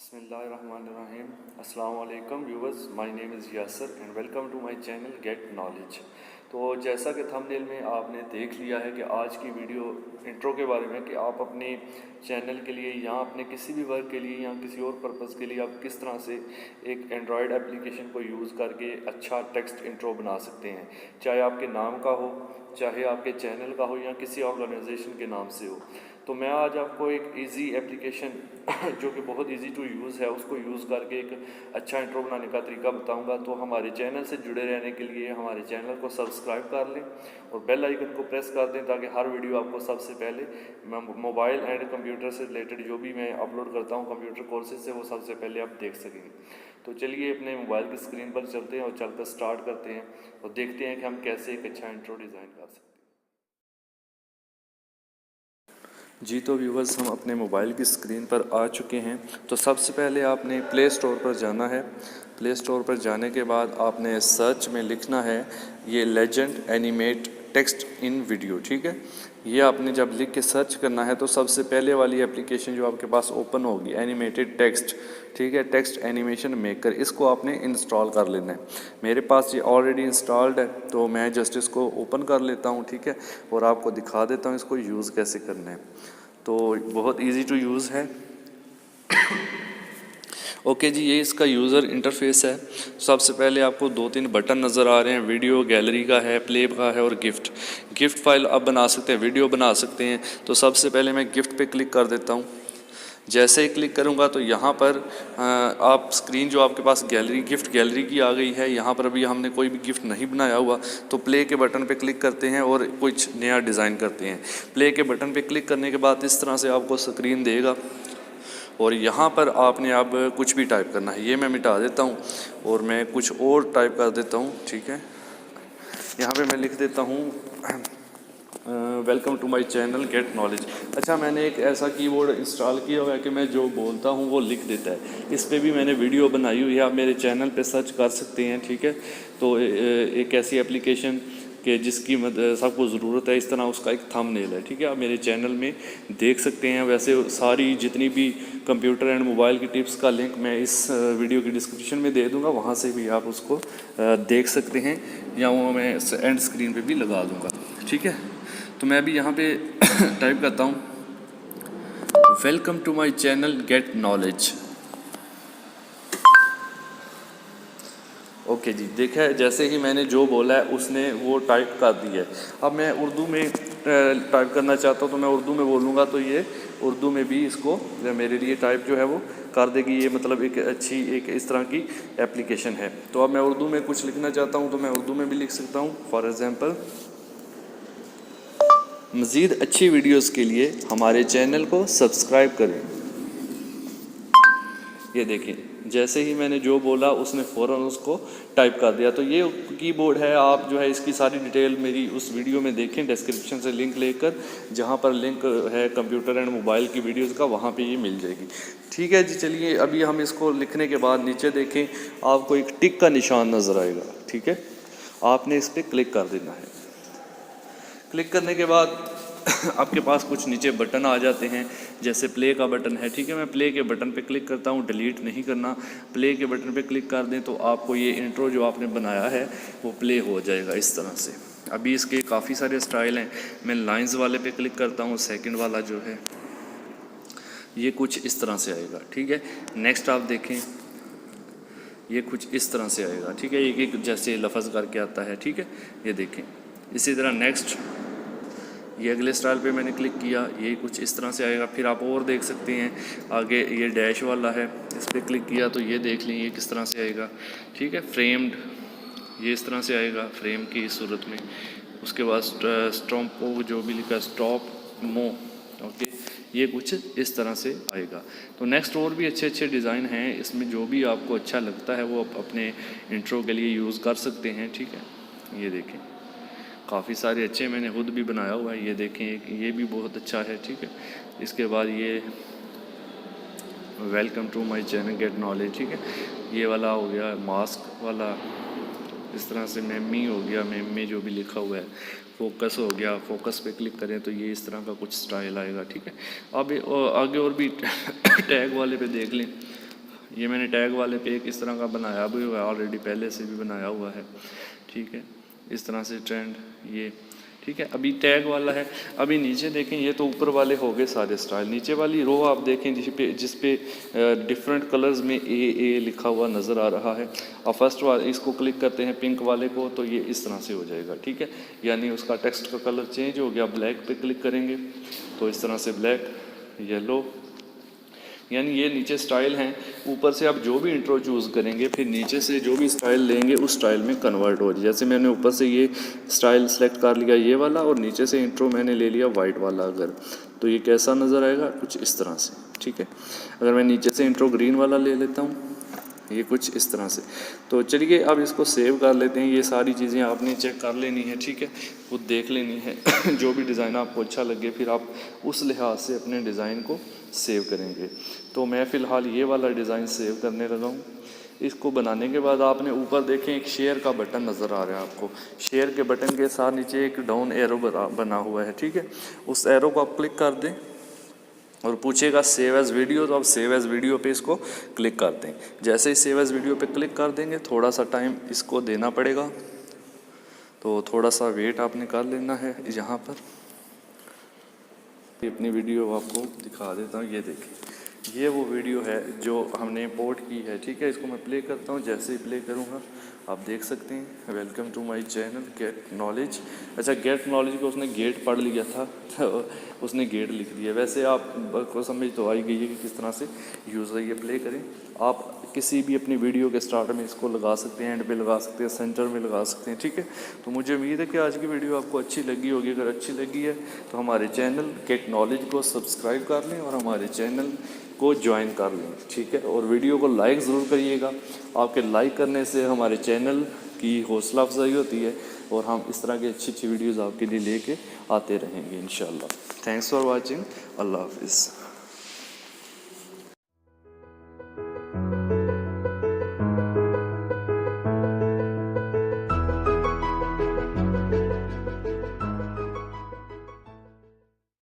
बिस्मिल्लाहिर्रहमानिर्रहीम। अस्सलाम वालेकुम viewers, my name is Yasir and welcome to my channel gate Knowledge. तो जैसा कि थंबनेल में आपने देख लिया है कि आज की वीडियो इंट्रो के बारे में कि आप अपने चैनल के लिए या अपने किसी भी वर्क के लिए या किसी और पर्पज़ के लिए आप किस तरह से एक एंड्रॉयड एप्लीकेशन को यूज़ करके अच्छा टेक्स्ट इंट्रो बना सकते हैं, चाहे आपके नाम का हो, चाहे आपके चैनल का हो या किसी ऑर्गेनाइजेशन के नाम से हो। तो मैं आज आपको एक इजी एप्लीकेशन जो कि बहुत इजी टू यूज़ है उसको यूज़ करके एक अच्छा इंट्रो बनाने का तरीका बताऊंगा। तो हमारे चैनल से जुड़े रहने के लिए हमारे चैनल को सब्सक्राइब कर लें और बेल आइकन को प्रेस कर दें ताकि हर वीडियो आपको सबसे पहले मोबाइल एंड कंप्यूटर से रिलेटेड जो भी मैं अपलोड करता हूँ कंप्यूटर कोर्सेज से, वो सबसे पहले आप देख सकेंगे। तो चलिए अपने मोबाइल की स्क्रीन पर चलते हैं और चलकर स्टार्ट करते हैं और देखते हैं कि हम कैसे एक अच्छा इंट्रो डिज़ाइन कर सकते हैं। जी तो व्यूवर्स, हम अपने मोबाइल की स्क्रीन पर आ चुके हैं। तो सबसे पहले आपने प्ले स्टोर पर जाना है। प्ले स्टोर पर जाने के बाद आपने सर्च में लिखना है ये legend animate text in video, ठीक है। ये आपने जब लिख के सर्च करना है तो सबसे पहले वाली एप्लीकेशन जो आपके पास ओपन होगी एनिमेटेड टेक्स्ट, ठीक है, टेक्स्ट एनिमेशन मेकर, इसको आपने इंस्टॉल कर लेना है। मेरे पास ये ऑलरेडी इंस्टॉल्ड है तो मैं जस्ट इसको ओपन कर लेता हूँ, ठीक है, और आपको दिखा देता हूँ इसको यूज़ कैसे करना है। तो बहुत इजी टू यूज़ है। ओके जी, ये इसका यूज़र इंटरफेस है। सबसे पहले आपको 2-3 बटन नज़र आ रहे हैं, वीडियो गैलरी का है, प्ले का है और गिफ्ट फाइल आप बना सकते हैं, वीडियो बना सकते हैं। तो सबसे पहले मैं गिफ्ट पे क्लिक कर देता हूँ। जैसे ही क्लिक करूँगा तो यहाँ पर आप स्क्रीन जो आपके पास गिफ्ट गैलरी की आ गई है। यहाँ पर अभी हमने कोई भी गिफ्ट नहीं बनाया हुआ तो प्ले के बटन पे क्लिक करते हैं और कुछ नया डिज़ाइन करते हैं। प्ले के बटन पे क्लिक करने के बाद इस तरह से आपको स्क्रीन देगा और यहाँ पर आपने अब कुछ भी टाइप करना है। ये मैं मिटा देता हूँ और मैं कुछ और टाइप कर देता हूँ, ठीक है। यहाँ पे मैं लिख देता हूँ welcome to my channel gate Knowledge. अच्छा, मैंने एक ऐसा कीबोर्ड इंस्टॉल किया हुआ है कि मैं जो बोलता हूँ वो लिख देता है। इस पर भी मैंने वीडियो बनाई हुई है, आप मेरे चैनल पे सर्च कर सकते हैं, ठीक है। तो एक ऐसी एप्लीकेशन कि जिसकी सबको ज़रूरत है, इस तरह उसका एक थंबनेल है, ठीक है, आप मेरे चैनल में देख सकते हैं। वैसे सारी जितनी भी कंप्यूटर एंड मोबाइल की टिप्स का लिंक मैं इस वीडियो की डिस्क्रिप्शन में दे दूँगा, वहाँ से भी आप उसको देख सकते हैं या वो मैं एंड स्क्रीन पर भी लगा दूँगा, ठीक है। तो मैं अभी यहाँ पे टाइप करता हूँ welcome to my channel gate knowledge. Okay ji, देखा है, जैसे ही मैंने जो बोला है उसने वो टाइप कर दिया है। अब मैं उर्दू में टाइप करना चाहता हूँ तो मैं उर्दू में बोलूँगा तो ये उर्दू में भी इसको मेरे लिए टाइप जो है वो कर देगी। ये मतलब एक अच्छी एक इस तरह की एप्लीकेशन है। तो अब मैं उर्दू में कुछ लिखना चाहता हूँ तो मैं उर्दू में भी लिख सकता हूँ। फॉर एग्ज़ाम्पल, मज़ीद अच्छी वीडियोस के लिए हमारे चैनल को सब्सक्राइब करें। ये देखिए, जैसे ही मैंने जो बोला उसने फ़ौरन उसको टाइप कर दिया। तो ये कीबोर्ड है, आप जो है इसकी सारी डिटेल मेरी उस वीडियो में देखें, डिस्क्रिप्शन से लिंक लेकर, जहाँ पर लिंक है कंप्यूटर एंड मोबाइल की वीडियोज़ का, वहाँ पे ये मिल जाएगी, ठीक है जी। चलिए अभी हम इसको लिखने के बाद नीचे देखें, आपको एक टिक का निशान नज़र आएगा, ठीक है। आपने इस पर क्लिक कर देना है। क्लिक करने के बाद आपके पास कुछ नीचे बटन आ जाते हैं, जैसे प्ले का बटन है, ठीक है। मैं प्ले के बटन पे क्लिक करता हूँ, डिलीट नहीं करना। प्ले के बटन पे क्लिक कर दें तो आपको ये इंट्रो जो आपने बनाया है वो प्ले हो जाएगा इस तरह से। अभी इसके काफ़ी सारे स्टाइल हैं। मैं लाइंस वाले पे क्लिक करता हूँ, सेकंड वाला जो है ये कुछ इस तरह से आएगा, ठीक है। नेक्स्ट आप देखें, ये कुछ इस तरह से आएगा, ठीक है। एक एक जैसे लफ्ज़ करके आता है, ठीक है, ये देखें। इसी तरह नेक्स्ट, ये अगले स्टाइल पे मैंने क्लिक किया, ये कुछ इस तरह से आएगा। फिर आप और देख सकते हैं आगे ये डैश वाला है, इस पर क्लिक किया तो ये देख लें ये किस तरह से आएगा, ठीक है। फ्रेम्ड, ये इस तरह से आएगा फ्रेम की सूरत में। उसके बाद स्टॉम्पो जो भी लिखा स्टॉप मो, ओके, ये कुछ इस तरह से आएगा। तो नेक्स्ट और भी अच्छे अच्छे डिज़ाइन हैं, इसमें जो भी आपको अच्छा लगता है वो आप अपने इंट्रो के लिए यूज़ कर सकते हैं, ठीक है। ये देखें, काफ़ी सारे अच्छे मैंने खुद भी बनाया हुआ है, ये देखें, ये भी बहुत अच्छा है, ठीक है। इसके बाद ये welcome to my channel gate Knowledge, ठीक है, ये वाला हो गया मास्क वाला। इस तरह से मेमी हो गया, मेमी जो भी लिखा हुआ है, फोकस हो गया, फोकस पे क्लिक करें तो ये इस तरह का कुछ स्टाइल आएगा, ठीक है। अब आगे और भी टैग वाले पे देख लें ये मैंने टैग वाले पे एक इस तरह का बनाया भी हुआ है, ऑलरेडी पहले से भी बनाया हुआ है, ठीक है। इस तरह से ट्रेंड ये, ठीक है। अभी टैग वाला है। अभी नीचे देखें, ये तो ऊपर वाले हो गए सारे स्टाइल। नीचे वाली रो आप देखें जिस पे डिफरेंट कलर्स में ए लिखा हुआ नज़र आ रहा है। अब फर्स्ट वाले इसको क्लिक करते हैं पिंक वाले को, तो ये इस तरह से हो जाएगा, ठीक है। यानी उसका टेक्स्ट का कलर चेंज हो गया। ब्लैक पे क्लिक करेंगे तो इस तरह से ब्लैक, येलो, यानी ये नीचे स्टाइल हैं। ऊपर से आप जो भी इंट्रो चूज़ करेंगे फिर नीचे से जो भी स्टाइल लेंगे उस स्टाइल में कन्वर्ट हो जाए। जैसे मैंने ऊपर से ये स्टाइल सेलेक्ट कर लिया ये वाला, और नीचे से इंट्रो मैंने ले लिया वाइट वाला, अगर तो ये कैसा नज़र आएगा, कुछ इस तरह से, ठीक है। अगर मैं नीचे से इंट्रो ग्रीन वाला ले लेता हूँ, ये कुछ इस तरह से। तो चलिए अब इसको सेव कर लेते हैं। ये सारी चीज़ें आपने चेक कर लेनी है, ठीक है, खुद देख लेनी है। जो भी डिज़ाइन आपको अच्छा लगे फिर आप उस लिहाज से अपने डिज़ाइन को सेव करेंगे। तो मैं फ़िलहाल ये वाला डिज़ाइन सेव करने लगा हूँ। इसको बनाने के बाद आपने ऊपर देखें एक शेयर का बटन नज़र आ रहा है आपको। शेयर के बटन के साथ नीचे एक डाउन एरो बना हुआ है, ठीक है। उस एरो को आप क्लिक कर दें और पूछेगा सेव एज़ वीडियो, तो आप सेव एज़ वीडियो पे इसको क्लिक कर दें। जैसे ही सेव एज़ वीडियो पे क्लिक कर देंगे थोड़ा सा टाइम इसको देना पड़ेगा, तो थोड़ा सा वेट आपने कर लेना है। यहाँ पर अपनी वीडियो आपको दिखा देता हूँ। ये देखिए, ये वो वीडियो है जो हमने इंपोर्ट की है, ठीक है। इसको मैं प्ले करता हूँ। जैसे ही प्ले करूँगा आप देख सकते हैं, welcome to my channel gate Knowledge. अच्छा, गेट नॉलेज को उसने गेट पढ़ लिया था तो उसने गेट लिख दिया। वैसे आपको समझ तो आई गई है कि किस तरह से यूज़ है। ये प्ले करें। आप किसी भी अपनी वीडियो के स्टार्ट में इसको लगा सकते हैं, एंड पे लगा सकते हैं, सेंटर में लगा सकते हैं, ठीक है। तो मुझे उम्मीद है कि आज की वीडियो आपको अच्छी लगी होगी। अगर अच्छी लगी है तो हमारे चैनल गेट नॉलेज को सब्सक्राइब कर लें और हमारे चैनल को ज्वाइन कर लें, ठीक है। और वीडियो को लाइक ज़रूर करिएगा। आपके लाइक करने से हमारे चैनल की हौसला अफजाई होती है और हम इस तरह की अच्छी अच्छी वीडियोज़ आपके लिए लेके आते रहेंगे इंशाल्लाह। Thanks for watching. अल्लाह हाफिज़।